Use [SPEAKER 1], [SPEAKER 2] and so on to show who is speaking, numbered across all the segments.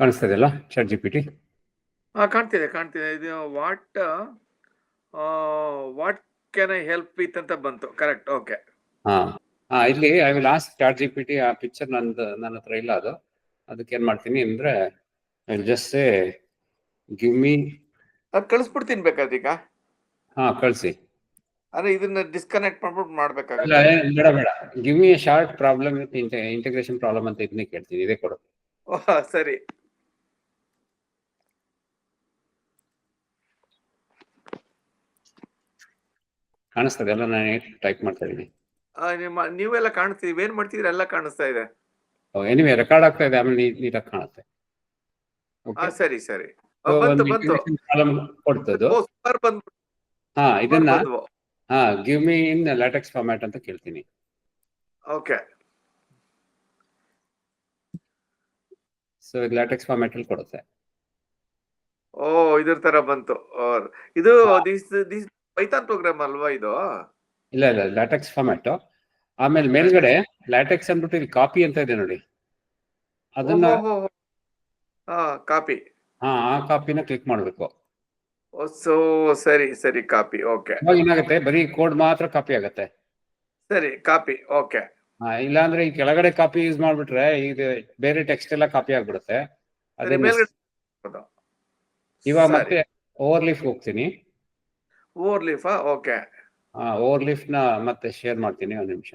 [SPEAKER 1] ಕಾಣಿಸ್ತಾ ಇದೆಯಲ್ಲ chat G P T?
[SPEAKER 2] ಕಾಣ್ತಿದೆ ಕಾಣ್ತಿದೆ. ಇದು what can I help with ಅಂತ ಬಂತು. ಕರೆಕ್ಟ್. ಓಕೆ.
[SPEAKER 1] ಇಲ್ಲಿ I will ask chat G P T. ಆ ಪಿಕ್ಚರ್ ನನ್ನ ಹತ್ರ ಇಲ್ಲ, ಅದಕ್ಕೆ ಏನ್ ಮಾಡ್ತೀನಿ ಅಂದ್ರೆ I will just say give me.
[SPEAKER 2] ಅದು ಕಳಿಸ್ಬಿಡ್ತೀನಿ ಬೇಕಾದ್ರೆ ಈಗ.
[SPEAKER 1] ಕಳಿಸಿ.
[SPEAKER 2] ಅರೆ ಇದನ್ನ ಡಿಸ್ಕನೆಕ್ಟ್ ಮಾಡ್ಬಿಟ್ಟು
[SPEAKER 1] ಇಲ್ಲ,
[SPEAKER 2] ಮಾಡ್ಬೇಕಾಗುತ್ತೆ.
[SPEAKER 1] ಬೇಡ. Give me a short problem with integration problem ಅಂತ ಇದನ್ನೇ ಕೇಳ್ತೀನಿ. ಇದೇ ಕೊಡು.
[SPEAKER 2] ಸರಿ.
[SPEAKER 1] ಕಾಣಿಸ್ತದೆ ಎಲ್ಲ? ನಾನು ಟೈಪ್ ಮಾಡ್ತಾ ಇದ್ದೀನಿ.
[SPEAKER 2] ನೀವೆಲ್ಲ ಕಾಣಿಸ್ತೀವಿ. ಏನ್ ಮಾಡ್ತಿದ್ರಿ? ಎಲ್ಲ ಕಾಣಿಸ್ತಾ ಇದೆ.
[SPEAKER 1] ಎನಿವೆ ರೆಕಾರ್ಡ್ ಆಗ್ತಾ ಇದೆ, ಆಮೇಲೆ ನೀಟಾಗಿ ಕಾಣುತ್ತೆ.
[SPEAKER 2] ಸರಿ ಸರಿ. ಬಂತು
[SPEAKER 1] ಕಾಲಮ್ ಕೊಡ್ತದ್ದು. ಇದನ್ನ give me in LaTeX format ಅಂತ ಕೇಳ್ತೀನಿ.
[SPEAKER 2] ಓಕೆ.
[SPEAKER 1] ಸೊ ಲ್ಯಾಟೆಕ್ಸ್ ಫಾರ್ಮ್ಯಾಟ್ ಅಲ್ಲಿ ಕೊಡುತ್ತೆ.
[SPEAKER 2] ಇದ್ರ ತರ ಬಂತು. ಇದು ದಿಸ್ ಪೈಥಾನ್ ಪ್ರೋಗ್ರಾಮ್ ಅಲ್ವಾ ಇದು?
[SPEAKER 1] ಇಲ್ಲ, ಲ್ಯಾಟೆಕ್ಸ್ ಫಾರ್ಮ್ಯಾಟ್. ಆಮೇಲೆ ಮೇಲ್ಗಡೆ ಲ್ಯಾಟೆಕ್ಸ್ ಅಂದ್ಬಿಟ್ಟು ಇಲ್ಲಿ ಕಾಪಿ ಅಂತ ಇದೆ ನೋಡಿ, ಅದನ್ನ
[SPEAKER 2] ಕಾಪಿ.
[SPEAKER 1] ಆ ಕಾಪಿನ ಕ್ಲಿಕ್ ಮಾಡಬೇಕು.
[SPEAKER 2] ಸರಿ ಸರಿ. ಕಾಪಿ. ಓಕೆ.
[SPEAKER 1] ಏನಾಗುತ್ತೆ, ಬರೀ ಕೋಡ್ ಮಾತ್ರ ಕಾಪಿ ಆಗುತ್ತೆ.
[SPEAKER 2] ಸರಿ, ಕಾಪಿ. ಓಕೆ.
[SPEAKER 1] ಇಲ್ಲಾಂದ್ರೆ ಈ ಕೆಳಗಡೆ ಕಾಪಿ ಯೂಸ್ ಮಾಡ್ಬಿಟ್ರೆ ಇದು ಬೇರೆ ಟೆಕ್ಸ್ಟ್ ಎಲ್ಲ ಕಾಪಿ ಆಗ್ಬಿಡುತ್ತೆ. ಇವಾಗ ಮತ್ತೆ ಓವರ್ಲೀಫ್ ಹೋಗ್ತೀನಿ.
[SPEAKER 2] ಓವರ್ಲೀಫ್. ಓಕೆ.
[SPEAKER 1] ಓವರ್ಲೀಫ್ ನ ಮತ್ತೆ ಶೇರ್ ಮಾಡ್ತೀನಿ, ಒಂದು ನಿಮಿಷ.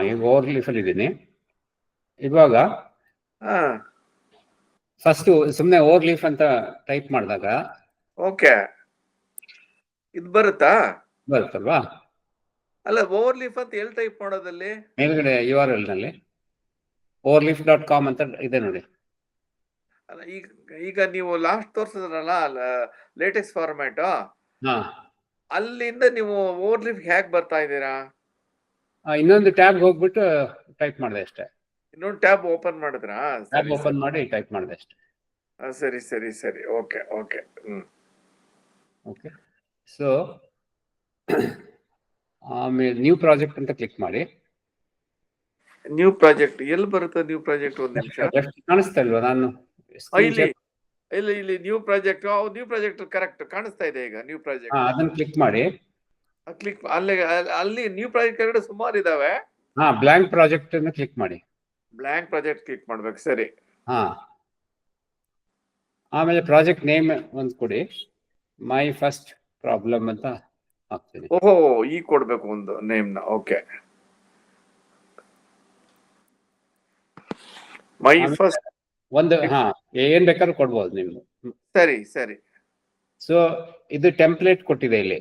[SPEAKER 1] ಈಗ ಓವರ್ಲೀಫ್ ಅಲ್ಲಿ ಇದ್ದೀನಿ. ಇವಾಗ ಫಸ್ಟ್ ಸುಮ್ನೆ ಓವರ್ಲೀಫ್ ಅಂತ ಟೈಪ್ ಮಾಡಿದಾಗ
[SPEAKER 2] ಓಕೆ ಇದು ಬರುತ್ತಲ್ವಾ? ಅಲ್ಲ, ಓವರ್ಲೀಫ್ ಅಂತ ಎಲ್ಲಿ ಟೈಪ್ ಮಾಡೋದಲ್ಲಿ?
[SPEAKER 1] ಮೇಲ್ಗಡೆ URL ನಲ್ಲಿ overleaf.com ಅಂತ ಇದೆ ನೋಡಿ.
[SPEAKER 2] ಅಲ್ಲ, ಈಗ ನೀವು ಲಾಸ್ಟ್ ತೋರಿಸಿದ್ರಲ್ಲ ಲೇಟೆಕ್ಸ್ ಫಾರ್ಮ್ಯಾಟ್, ಅಲ್ಲಿಂದ ನೀವು ಓವರ್ಲೀಫ್ ಹೇಗೆ ಬರ್ತಾ ಇದ್ದೀರಾ?
[SPEAKER 1] ಇನ್ನೊಂದು ಟ್ಯಾಬ್ ಹೋಗ್ಬಿಟ್ಟು ಟೈಪ್ ಮಾಡಿದೆ ಅಷ್ಟೇ.
[SPEAKER 2] ಇನ್ನೊಂದು ಟ್ಯಾಬ್ ಓಪನ್ ಮಾಡಿದ್ರಾ?
[SPEAKER 1] ಟ್ಯಾಬ್ ಓಪನ್ ಮಾಡಿ ಟೈಪ್ ಮಾಡಿದೆ ಅಷ್ಟೇ.
[SPEAKER 2] ಸರಿ ಸರಿ ಸರಿ. Okay okay.
[SPEAKER 1] ಓಕೆ. ಸೊ ಆಮೇಲೆ ನ್ಯೂ ಪ್ರಾಜೆಕ್ಟ್ ಅಂತ ಕ್ಲಿಕ್ ಮಾಡಿ.
[SPEAKER 2] ನ್ಯೂ ಪ್ರಾಜೆಕ್ಟ್ ಎಲ್ಲಿ ಬರುತ್ತೆ? ನ್ಯೂ ಪ್ರಾಜೆಕ್ಟ್ ಒಂದು ನಿಮಿಷ.
[SPEAKER 1] ಕಾಣಿಸ್ತಾ ಇಲ್ವಾ? ನಾನು
[SPEAKER 2] ಇಲ್ಲಿ new project. New project correct ಕಾಣಿಸ್ತಾ ಇದೆ ಈಗ. ನ್ಯೂ ಪ್ರಾಜೆಕ್ಟ್
[SPEAKER 1] ಅದನ್ನ ಕ್ಲಿಕ್ ಮಾಡಿ.
[SPEAKER 2] ಅಲ್ಲಿ ನ್ಯೂ ಪ್ರಾಜೆಕ್ಟ್ ಕೆಳಗಡೆ ಸುಮಾರು ಇದಾವೆ.
[SPEAKER 1] ಬ್ಲಾಂಕ್ ಪ್ರಾಜೆಕ್ಟ್ ಅನ್ನು ಕ್ಲಿಕ್ ಮಾಡಿ.
[SPEAKER 2] ಬ್ಲಾಂಕ್ ಪ್ರಾಜೆಕ್ಟ್ ಕ್ಲಿಕ್ ಮಾಡ್ಬೇಕು. ಸರಿ.
[SPEAKER 1] ಆಮೇಲೆ ಪ್ರಾಜೆಕ್ಟ್ ನೇಮ್ ಒಂದು ಕೊಡಿ. ಮೈ ಫಸ್ಟ್ ಪ್ರಾಬ್ಲಮ್ ಅಂತ ಹಾಕ್ತೀನಿ.
[SPEAKER 2] ಈಗ ಕೊಡ್ಬೇಕು ಒಂದು ನೇಮ್ ನ. ಓಕೆ. ಮೈ ಫಸ್ಟ್
[SPEAKER 1] ಒಂದು ಏನ್ ಬೇಕಾದ್ರೂ ಕೊಡ್ಬೋದು ನೀವು.
[SPEAKER 2] ಸರಿ ಸರಿ.
[SPEAKER 1] ಸೊ ಇದು ಟೆಂಪ್ಲೇಟ್ ಕೊಟ್ಟಿದೆ ಇಲ್ಲಿ.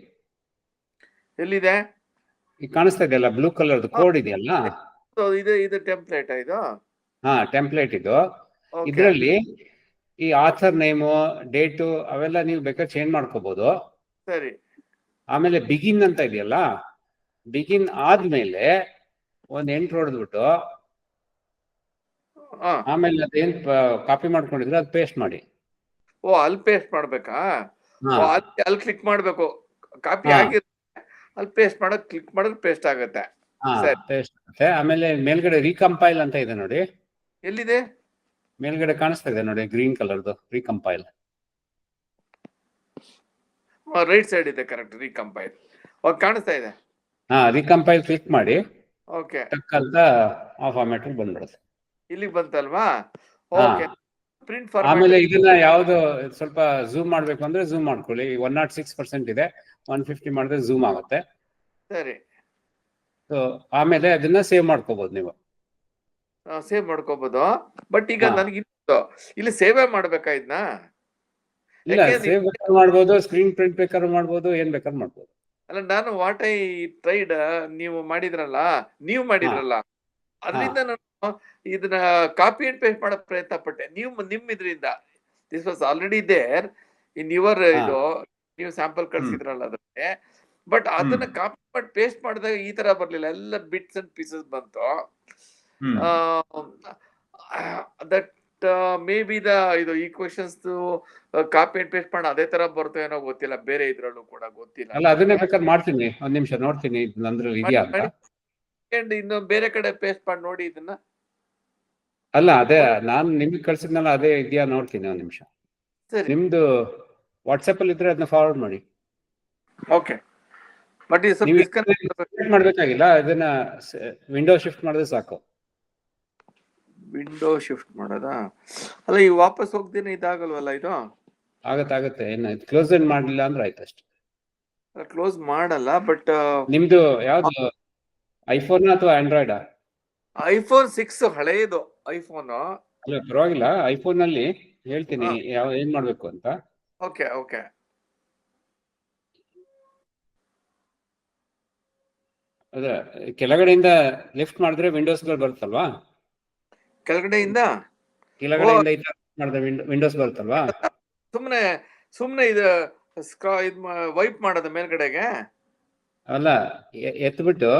[SPEAKER 2] ಎಲ್ಲಿದೆ?
[SPEAKER 1] ಈಗ ಕಾಣಿಸ್ತಾ ಇದೆಯಲ್ಲ, ಬ್ಲೂ ಕಲರ್ ಕೋಡ್ ಇದೆಯಲ್ಲ,
[SPEAKER 2] ಇದು ಟೆಂಪ್ಲೇಟ್. ಇದು
[SPEAKER 1] ಟೆಂಪ್ಲೇಟ್. ಇದು ಇದರಲ್ಲಿ ಈ ಆಥರ್ ನೇಮು, ಡೇಟು ಅವೆಲ್ಲ ನೀವು ಬೇಕಾದ್ರೆ ಚೇಂಜ್ ಮಾಡ್ಕೋಬಹುದು.
[SPEAKER 2] ಸರಿ.
[SPEAKER 1] ಆಮೇಲೆ ಬಿಗಿನ್ ಅಂತ ಇದೆಯಲ್ಲ, ಬಿಗಿನ್ ಆದ್ಮೇಲೆ ಒಂದ್ ಎಂಟ್ರ್ ಹೊಡೆದ್ಬಿಟ್ಟು ಆಮೇಲೆ ಅದೇನ್ ಕಾಪಿ ಮಾಡ್ಕೊಂಡಿದ್ರೆ ಅದು ಪೇಸ್ಟ್ ಮಾಡಿ.
[SPEAKER 2] ಅಲ್ಲಿ ಪೇಸ್ಟ್ ಮಾಡ್ಬೇಕಾ? ಅಲ್ಲಿ ಕ್ಲಿಕ್ ಮಾಡ್ಬೇಕು. ಕಾಪಿ ಆಗಿರುತ್ತೆ, ಅಲ್ಲಿ ಪೇಸ್ಟ್ ಮಾಡೋದು ಕ್ಲಿಕ್ ಮಾಡಿದ್ರೆ ಪೇಸ್ಟ್ ಆಗುತ್ತೆ.
[SPEAKER 1] ಪೇಸ್ಟ್ ಆಗುತ್ತೆ. ಆಮೇಲೆ ಮೇಲ್ಗಡೆ ರೀಕಂಪೈಲ್ ಅಂತ ಇದೆ ನೋಡಿ.
[SPEAKER 2] ಎಲ್ಲಿದೆ?
[SPEAKER 1] ಮೇಲ್ಗಡೆ ಕಾಣಿಸ್ತಾ ಇದೆ ನೋಡಿ, ಗ್ರೀನ್ ಕಲರ್ದು ರೀಕಂಪೈಲ್.
[SPEAKER 2] ರೈಟ್ ಸೈಡ್ ಇದೆ. ಕರೆಕ್ಟ್. ರೀಕಂಪೈಲ್ ಕಾಣಿಸ್ತಾ ಇದೆ.
[SPEAKER 1] ರೀಕಂಪೈಲ್ ಕ್ಲಿಕ್ ಮಾಡಿ.
[SPEAKER 2] ಓಕೆ.
[SPEAKER 1] ಟಕ್ ಅಂತ ಆ ಫಾರ್ಮ್ಯಾಟ್ ಬಂದ್ಬಿಡುತ್ತೆ.
[SPEAKER 2] ಇಲ್ಲಿಗೆ ಬಂತಲ್ವಾ? ಓಕೆ. Print format.
[SPEAKER 1] ಆಮೇಲೆ ಇದನ್ನ ಯಾವ್ದು ಸ್ವಲ್ಪ ಝೂಮ್ ಮಾಡ್ಬೇಕು ಅಂದ್ರೆ ಝೂಮ್ ಮಾಡ್ಕೊಳ್ಳಿ. 106% ಇದೆ. 150 ಮಾಡಿದ್ರೆ ಝೂಮ್ ಆಗುತ್ತೆ.
[SPEAKER 2] ಸರಿ.
[SPEAKER 1] ಸೊ ಆಮೇಲೆ ಅದನ್ನ ಸೇವ್ ಮಾಡ್ಕೋಬಹುದು ನೀವು.
[SPEAKER 2] ಸೇವ್ ಮಾಡ್ಕೋಬಹುದು. ಬಟ್ ಈಗ ನನಗೆ ಇಲ್ಲಿ ಸೇವ್ ಮಾಡ್ಬೇಕಾ ಇದನ್ನ?
[SPEAKER 1] ಇಲ್ಲ, ಸೇವ್ ಬೇಕಾದ್ರೂ ಮಾಡ್ಬೋದು, ಸ್ಕ್ರೀನ್ ಪ್ರಿಂಟ್ ಬೇಕಾದ್ರೂ ಮಾಡ್ಬೋದು, ಏನ್ ಬೇಕಾದ್ರೂ ಮಾಡ್ಬೋದು.
[SPEAKER 2] ಅಲ್ಲ, ನಾನು ವಾಟ್ ಐ ಟ್ರೈಡ್ ನೀವು ಮಾಡಿದ್ರಲ್ಲ ಅದರಿಂದ ನಾನು ಇದನ್ನ ಕಾಪಿ ಅಂಡ್ ಪೇಸ್ಟ್ ಮಾಡೋ ಪ್ರಯತ್ನ ಪಟ್ಟೆ. ನಿಮ್ ಇದರಿಂದ this was already there in your ಇದು ನೀವು ಸ್ಯಾಂಪಲ್ ಕಳ್ಸಿದ್ರಲ್ಲ ಅದಕ್ಕೆ. ಬಟ್ ಅದನ್ನ ಕಾಪಿ ಮಾಡಿ ಪೇಸ್ಟ್ ಮಾಡಿದಾಗ ಈ ತರ ಬರ್ಲಿಲ್ಲ. ಎಲ್ಲ ಬಿಟ್ಸ್ ಅಂಡ್ ಪೀಸಸ್ ಬಂತು. ದಟ್ ಮೇ ಬಿ ಇದು ಈಕ್ವೇಶನ್ಸ್ ಕಾಪಿ ಅಂಡ್ ಪೇಸ್ಟ್ ಮಾಡಿ ಅದೇ ತರ ಬರ್ತೋ ಏನೋ ಗೊತ್ತಿಲ್ಲ. ಬೇರೆ ಇದ್ರಲ್ಲೂ ಕೂಡ ಗೊತ್ತಿಲ್ಲ.
[SPEAKER 1] ಅಲ್ಲ, ಅದನ್ನೇ ಬೇಕಾದ್ರೆ ಮಾಡ್ತೀನಿ. ಒಂದ್ ನಿಮಿಷ ನೋಡ್ತೀನಿ ನಂದ್ರಲ್ಲಿ ಇದೆಯಾ ಅಂತ.
[SPEAKER 2] ಇನ್ನು ಬೇರೆ ಕಡೆ ಪೇಸ್ಟ್ ಮಾಡಿ ನೋಡಿ ಇದನ್ನ.
[SPEAKER 1] ಅಲ್ಲ ಅದೇ ನಾನು ನಿಮ್ಗೆ ಕಳ್ಸಿದ್ನಲ್ಲ ಅದೇ ಇದೆಯಾ ನೋಡ್ತೀನಿ ಒಂದು ನಿಮಿಷ.
[SPEAKER 2] ಸರಿ
[SPEAKER 1] ನಿಮ್ದು ವಾಟ್ಸಪ್ ಅಲ್ಲಿ ಇದ್ರೆ ಅದನ್ನ ಫಾರ್ವರ್ಡ್ ಮಾಡಿ.
[SPEAKER 2] ಓಕೆ. ಬಟ್ ಇದು ಸ್ವಲ್ಪ
[SPEAKER 1] ನೀವು
[SPEAKER 2] ಡಿಸ್ಕನೆಕ್ಟ್
[SPEAKER 1] ಮಾಡ್ಬೇಕಾಗಿಲ್ಲ, ಅದನ್ನ ವಿಂಡೋ ಶಿಫ್ಟ್ ಮಾಡಿದ್ರೆ ಸಾಕು.
[SPEAKER 2] ವಿಂಡೋ ಶಿಫ್ಟ್ ಮಾಡೋದಾ? ಅಲ್ಲ ಈ ವಾಪಸ್ ಹೋಗ್ತೀನಿ ಇದಾಗಲ್ವಲ್ಲ ಇದು?
[SPEAKER 1] ಆಗತ್ತೆ ಏನು ಕ್ಲೋಸ್ ಏನ್ ಮಾಡ್ಲಿಲ್ಲ ಅಂದ್ರೆ ಆಯ್ತು ಅಷ್ಟೇ.
[SPEAKER 2] ಕ್ಲೋಸ್ ಮಾಡಲ್ಲ. ಬಟ್
[SPEAKER 1] ನಿಮ್ದು ಯಾವ್ದು ಐಫೋನ್ ಅಥವಾ ಆಂಡ್ರಾಯ್ಡ್?
[SPEAKER 2] iPhone 6 ಹಳೆಯದು ಐಫೋನ್.
[SPEAKER 1] ಅಲ್ಲ ಪರವಾಗಿಲ್ಲ, ಐಫೋನ್ ಅಲ್ಲಿ ಹೇಳ್ತೀನಿ ಏನ್ ಮಾಡ್ಬೇಕು ಅಂತ.
[SPEAKER 2] Okay okay.
[SPEAKER 1] ಅದೇ ಕೆಳಗಡೆಯಿಂದ ಲಿಫ್ಟ್ ಮಾಡಿದ್ರೆ ವಿಂಡೋಸ್ ಗಳು ಬರುತ್ತಲ್ವಾ?
[SPEAKER 2] ಕೆಳಗಡೆಯಿಂದ
[SPEAKER 1] ಮಾಡಿದ್ರೆ ವಿಂಡೋಸ್ ಬರುತ್ತಲ್ವಾ?
[SPEAKER 2] ಸುಮ್ನೆ ಇದು ವೈಪ್ ಮಾಡೋದು ಮೇಲ್ಗಡೆಗೆ
[SPEAKER 1] ಅಲ್ಲ, ಎತ್ಬಿಟ್ಟು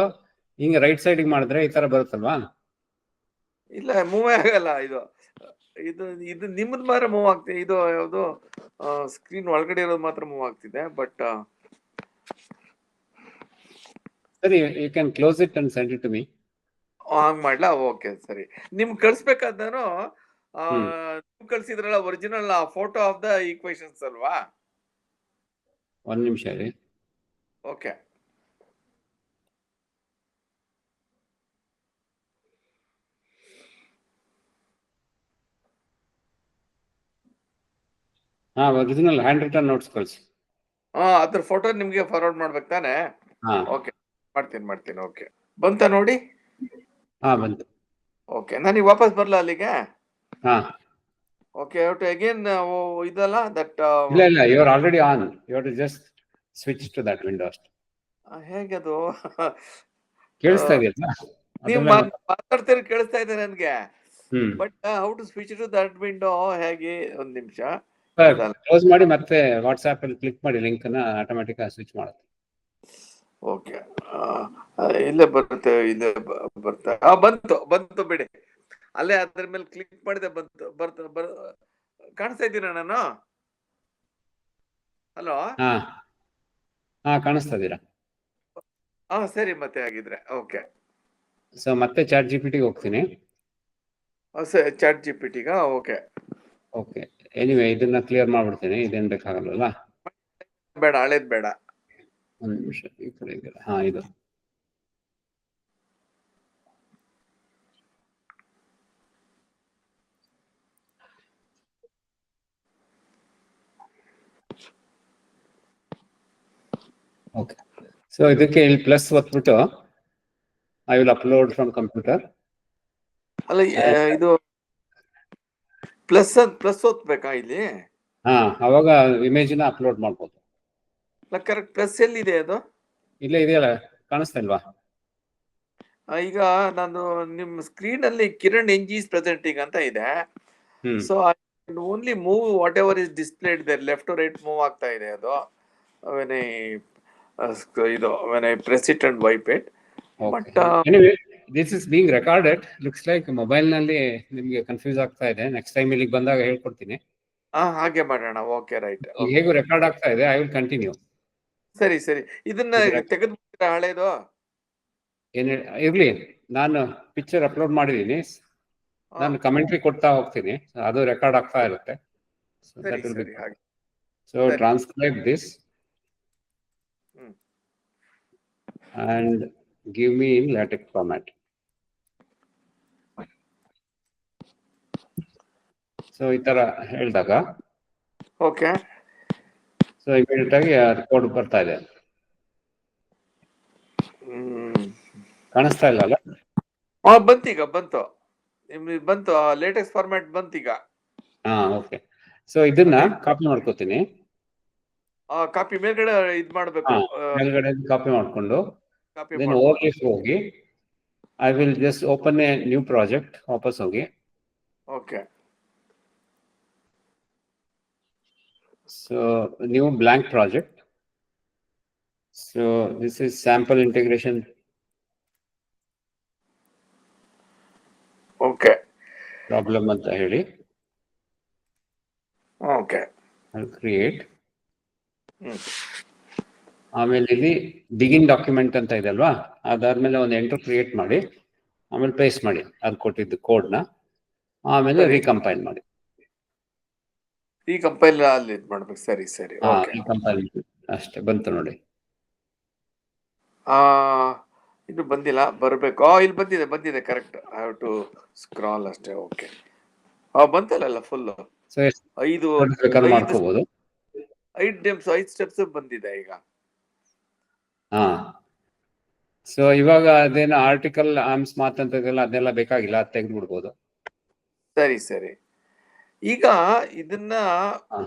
[SPEAKER 1] ಹಿಂಗ ರೈಟ್ ಸೈಡ್ ಮಾಡಿದ್ರೆ ಈ ತರ ಬರುತ್ತಲ್ವಾ?
[SPEAKER 2] ಇಲ್ಲ, ಮೂವೇ ಆಗಲ್ಲ ಇದು. ಇದು ಇದು ನಿಮ್ಮದ್ ಮಾತ್ರ ಮೂವ್ ಆಗ್ತಿದೆ. ಇದು ಯಾವುದು ಸ್ಕ್ರೀನ್ ಒಳಗಡೆ ಇರೋದು ಮಾತ್ರ ಮೂವ್ ಆಗ್ತಿದೆ. ಬಟ್
[SPEAKER 1] ಸರಿ, you can close it and send it to me.
[SPEAKER 2] ಹಂಗ್ ಮಾಡ್ಲಾ? ಓಕೆ ಸರಿ. ನಿಮ್ಗೆ ಕಳ್ಸ್ಬೇಕಾದ್ರು ನೀವು ಕಳ್ಸಿದ್ರಲ್ಲ original photo of the equations ಅಲ್ವಾ?
[SPEAKER 1] ಒಂದ್ ನಿಮಿಷ ರೀ.
[SPEAKER 2] Okay.
[SPEAKER 1] Original handwritten notes ಕಳ್ಸಿ.
[SPEAKER 2] ಅದ್ರ ಫೋಟೋ ನಿಮ್ಗೆ ಫಾರ್ವರ್ಡ್ ಮಾಡ್ಬೇಕು ತಾನೆ? ಓಕೆ, ಮಾಡ್ತೀನಿ. ಓಕೆ, ಬಂತ ನೋಡಿ?
[SPEAKER 1] ಬಂತು.
[SPEAKER 2] ಓಕೆ, ನನಗೆ ವಾಪಸ್ ಬರ್ಲಾ ಅಲ್ಲಿಗೆ? ಓಕೆ, ಅಗೇನ್ ಇದಲ್ಲ ದಟ್
[SPEAKER 1] ಇಲ್ಲ, you are already on. You are to just switch to that window ಅಷ್ಟೇ.
[SPEAKER 2] ಹೇಗೆ ಅದು?
[SPEAKER 1] ಕೇಳಿಸ್ತಾ ಇದೆಯಲ್ಲ?
[SPEAKER 2] ನೀವು ಮಾತಾಡ್ತೀರಿ, ಕೇಳಿಸ್ತಾ ಇದೆ ನನ್ಗೆ. But how to switch to that window ಹೇಗೆ? ಒಂದ್ ನಿಮಿಷ
[SPEAKER 1] ಕ್ಲೋಸ್ ಮಾಡಿ ಮತ್ತೆ ವಾಟ್ಸ್ಆಪ್ ಅಲ್ಲಿ ಕ್ಲಿಕ್ ಮಾಡಿ, ಲಿಂಕ್ ಅನ್ನ ಆಟೋಮ್ಯಾಟಿಕ್ ಆಗಿ ಸ್ವಿಚ್ ಮಾಡುತ್ತೆ.
[SPEAKER 2] ಓಕೆ, ಇಲ್ಲೇ ಬರುತ್ತೆ. ಬಂತು ಬಿಡಿ. ಅಲ್ಲೇ ಅದ್ರ ಮೇಲೆ ಕ್ಲಿಕ್ ಮಾಡಿದೆ, ಕಾಣಿಸ್ತಾ ಇದ್ದೀರಾ ನಾನು? ಹಲೋ?
[SPEAKER 1] ಕಾಣಿಸ್ತಾ ಇದ್ದೀರಾ?
[SPEAKER 2] ಸರಿ, ಮತ್ತೆ ಆಗಿದ್ರೆ ಓಕೆ.
[SPEAKER 1] ಸೊ ಮತ್ತೆ ಚಾಟ್ ಜಿಪಿಟಿಗೆ ಹೋಗ್ತೀನಿ.
[SPEAKER 2] ಚಾಟ್ ಜಿಪಿಟಿಗ? ಓಕೆ.
[SPEAKER 1] ಎನಿವೆ ಇದನ್ನ ಕ್ಲಿಯರ್ ಮಾಡ್ಬಿಡ್ತೀನಿ, ಇದೇನ್ ಬೇಕಾಗಲ್ಲ.
[SPEAKER 2] ಬೇಡ, ಹಳೇದ್ ಬೇಡ.
[SPEAKER 1] ಒಂದ್ ನಿಮಿಷ, ಈ ಕಡೆ ಇದೆಯಲ್ಲ. ಇದು ಓಕೆ. ಸೊ ಇದಕ್ಕೆ ಇಲ್ಲಿ ಪ್ಲಸ್ ಒತ್ಬಿಟ್ಟು I will upload from computer.
[SPEAKER 2] ಅಲ್ಲ, ಇದು ಪ್ಲಸ್ ಒತ್ಬೇಕಾ ಇಲ್ಲಿ?
[SPEAKER 1] ಅವಾಗ ಇಮೇಜ್ ನ ಅಪ್ಲೋಡ್ ಮಾಡ್ಬೋದು.
[SPEAKER 2] ಕರೆಕ್ಟ್. ಪ್ಲಸ್ ಎಲ್ಲಿದೆ ಅದು?
[SPEAKER 1] ಇಲ್ಲೇ ಇದೆಯಲ್ಲ, ಕಾಣಿಸ್ತಾ ಇಲ್ವಾ?
[SPEAKER 2] ಈಗ ನಾನು ನಿಮ್ಮ ಸ್ಕ್ರೀನ್ ಅಲ್ಲಿ ಕಿರಣ್ NG is presenting ಅಂತ ಇದೆ. So I can only move whatever is displayed there. Left to right move ಆಗ್ತಾ ಇದೆ ಅದು. When I press it and wipe it. But
[SPEAKER 1] anyway this is being recorded. Looks like mobile ನಲ್ಲಿ ನಿಮ್ಗೆ confuse ಆಗ್ತಾ ಇದೆ. Next time ಇಲ್ಲಿಗೆ ಬಂದಾಗ ಹೇಳ್ಕೊಡ್ತೀನಿ.
[SPEAKER 2] ಹಾಗೆ ಮಾಡೋಣ. Okay, right.
[SPEAKER 1] ಹೇಗೂ ರೆಕಾರ್ಡ್ ಆಗ್ತಾ ಇದೆ. I will continue.
[SPEAKER 2] ಸರಿ. ಇದನ್ನ ತೆಗೆದ್ಬಿಟ್ರೆ ಹಳೇದು
[SPEAKER 1] ಇರ್ಲಿ, ನಾನು ಪಿಕ್ಚರ್ ಅಪ್ಲೋಡ್ ಮಾಡಿದೀನಿ. ನಾನು ಕಮೆಂಟ್ರಿ ಕೊಡ್ತಾ ಹೋಗ್ತೀನಿ, ಅದು ರೆಕಾರ್ಡ್ ಆಗ್ತಾ ಇರುತ್ತೆ. So transcribe this and give me in LaTeX format. So ಈ ತರ ಹೇಳಿದಾಗ
[SPEAKER 2] ಓಕೆ.
[SPEAKER 1] ಸೊ ಇಮಿಡಿಯೇಟ್ ಆಗಿ ಕೋಡ್ ಬರ್ತಾ ಇದೆ. ಕಾಣಿಸ್ತಾ ಇಲ್ಲ ಅಲ್ಲ?
[SPEAKER 2] ಬಂತೀಗ, ಬಂತು ಲೇಟೆಕ್ಸ್ ಫಾರ್ಮ್ಯಾಟ್ ಬಂತೀಗ.
[SPEAKER 1] ಓಕೆ. ಸೊ ಇದನ್ನ ಕಾಪಿ ಮಾಡ್ಕೋತೀನಿ.
[SPEAKER 2] ಕಾಪಿ ಮೇಲ್ಗಡೆ ಇದ್ ಮಾಡ್ಬೇಕು.
[SPEAKER 1] ಮೇಲ್ಗಡೆ ಕಾಪಿ ಮಾಡ್ಕೊಂಡು ಹೋಗಿ I will just open a new project. ವಾಪಸ್ ಹೋಗಿ.
[SPEAKER 2] Okay.
[SPEAKER 1] So new blank project. So this is sample integration.
[SPEAKER 2] Okay.
[SPEAKER 1] Problem ಅಂತ ಹೇಳಿ.
[SPEAKER 2] ಓಕೆ.
[SPEAKER 1] ಕ್ರಿಯೇಟ್. ಆಮೇಲೆ ಇಲ್ಲಿ ಬಿಗಿನ್ ಡಾಕ್ಯುಮೆಂಟ್ ಅಂತ ಇದೆ ಅಲ್ವಾ, ಅದಾದ್ಮೇಲೆ ಒಂದು ಎಂಟ್ರಿ ಕ್ರಿಯೇಟ್ ಮಾಡಿ, ಆಮೇಲೆ ಪೇಸ್ಟ್ ಮಾಡಿ ಅದು ಕೊಟ್ಟಿದ್ದು ಕೋಡ್ನ. ಆಮೇಲೆ
[SPEAKER 2] ಸರಿ.
[SPEAKER 1] ರೀಕಂಪೈಲ್ ಮಾಡಿ.
[SPEAKER 2] ಈ ಕಂಪೈಲ್ ಅಲ್ಲಿ ಇದ್ ಮಾಡ್ಬೇಕು. ಸರಿ ಸರಿ,
[SPEAKER 1] ಹಾ,
[SPEAKER 2] ಓಕೆ.
[SPEAKER 1] ರೀಕಂಪೈಲ್ ಅಷ್ಟೇ, ಬಂತು ನೋಡಿ.
[SPEAKER 2] ಆ ಇನ್ನು ಬಂದಿಲ್ಲ, ಬರ್ಬೇಕು. ಇಲ್ಲಿ ಬಂದಿದೆ correct. I have to scroll ಅಷ್ಟೇ. ಓಕೆ, ಬಂತಲ್ಲ ಫುಲ್.
[SPEAKER 1] ಸೊ ಎಷ್ಟು
[SPEAKER 2] 5
[SPEAKER 1] ಬೇಕಾದ್ರೂ ಮಾಡ್ಕೋಬಹುದು.
[SPEAKER 2] 5 ಸ್ಟೆಪ್ಸ್ ಬಂದಿದೆ ಈಗ.
[SPEAKER 1] ಹಾ, ಸೊ ಇವಾಗ ಅದೇನು ಆರ್ಟಿಕಲ್ ಆರ್ಮ್ಸ್ ಮಾತಂತದೆಲ್ಲ ಅದೆಲ್ಲ ಬೇಕಾಗಿಲ್ಲ, ಅದು ತೆಗೆದ್ಬಿಡ್ಬೋದು.
[SPEAKER 2] ಸರಿ ಸರಿ. ಈಗ ಇದನ್ನ
[SPEAKER 1] ಹಾ.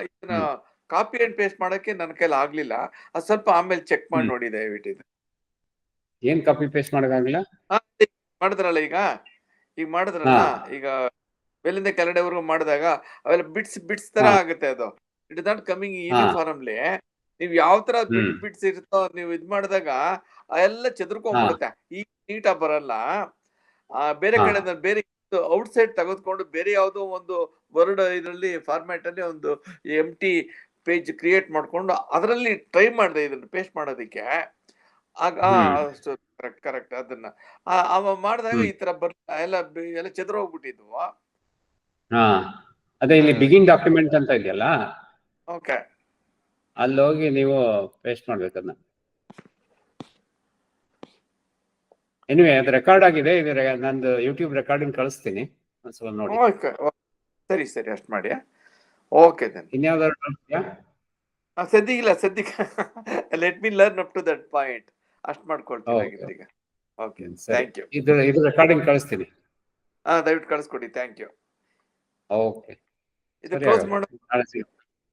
[SPEAKER 2] ಇದನ್ನ ಕಾಪಿ ಅಂಡ್ ಪೇಸ್ಟ್ ಮಾಡಕ್ಕೆ ನನ್ನ ಕೈಲಿ ಆಗ್ಲಿಲ್ಲ. ಅದು ಸ್ವಲ್ಪ ಆಮೇಲೆ ಚೆಕ್ ಮಾಡಿ ನೋಡಿ ದಯವಿಟ್ಟು. ಇದು
[SPEAKER 1] ಏನ್ ಕಾಪಿ ಪೇಸ್ಟ್ ಮಾಡಕ್ಕಾಗಿಲ್ಲ?
[SPEAKER 2] ಮಾಡಿದ್ರಲ್ಲ ಈಗ ಮಾಡಿದ್ರಲ್ಲ, ಈಗ ಮೇಲಿಂದ ಕೆಳಗಡೆವರೆಗೂ ಮಾಡಿದಾಗ ಅವೆಲ್ಲ ಬಿಟ್ಸ್ ತರ ಆಗುತ್ತೆ. ಅದು it is not coming uniformly. ನೀವ್ ಯಾವ ತರ ಬಿಟ್ಸ್ ಇರುತ್ತೋ ನೀವು ಇದ್ ಮಾಡಿದಾಗ ಎಲ್ಲ ಚೆದರ್ಕೊಂಡ್ಬಿಡುತ್ತೆ. ಈ ನೀಟಾಗಿ ಬರಲ್ಲ. ಬೇರೆ ಕಡೆ ಬೇರೆ ಔಟ್ ಸೈಡ್ ತೆಗೆದುಕೊಂಡು ಬೇರೆ ಯಾವುದೋ ಒಂದು ವರ್ಡ್ ಇದರಲ್ಲಿ ಫಾರ್ಮ್ಯಾಟ್ ಅಲ್ಲಿ ಒಂದು ಎಂಟಿ ಪೇಜ್ ಕ್ರಿಯೇಟ್ ಮಾಡ್ಕೊಂಡು ಅದರಲ್ಲಿ ಟ್ರೈ ಮಾಡಿದೆ ಇದನ್ನ ಪೇಸ್ಟ್ ಮಾಡೋದಕ್ಕೆ. ಆಗ ಕರೆಕ್ಟ್ ಅದನ್ನ ಅವ ಮಾಡಿದಾಗ ಈ ತರ ಎಲ್ಲ ಚೆದರೋಗ್ಬಿಟ್ಟಿದ್ವು.
[SPEAKER 1] ಅದೇ ಇಲ್ಲಿ ಬಿಗಿನ್ ಡಾಕ್ಯುಮೆಂಟ್ ಅಂತ ಇದೆಯಲ್ಲ,
[SPEAKER 2] ಓಕೆ,
[SPEAKER 1] ಅಲ್ಲಿ ಹೋಗಿ ನೀವು ಪೇಸ್ಟ್ ಮಾಡ್ಬೇಕು ಅದನ್ನ. ಎನಿವೆ ಅದು ರೆಕಾರ್ಡ್ ಆಗಿದೆ. ಇದು ನಂದು ಯೂಟ್ಯೂಬ್ ರೆಕಾರ್ಡಿಂಗ್ ಕಳಿಸ್ತೀನಿ, ಒಂದ್ಸಲ ನೋಡಿ.
[SPEAKER 2] ಸರಿ ಸರಿ, ಅಷ್ಟು ಮಾಡಿ. Okay then.
[SPEAKER 1] ಇನ್ಯಾವ್ದಾದ್ರು
[SPEAKER 2] ಸದ್ಯಕ್ಕೆ let me learn up to that point. ಅಷ್ಟು ಮಾಡ್ಕೊಳ್ತೀನಿ ಈಗ. Okay, thank you.
[SPEAKER 1] ಇದು ರೆಕಾರ್ಡಿಂಗ್ ಕಳಿಸ್ತೀನಿ.
[SPEAKER 2] ದಯವಿಟ್ಟು ಕಳಿಸ್ಕೊಡಿ. Thank you.
[SPEAKER 1] ಓಕೆ,
[SPEAKER 2] ಇದು ಕ್ಲೋಸ್ ಮಾಡು.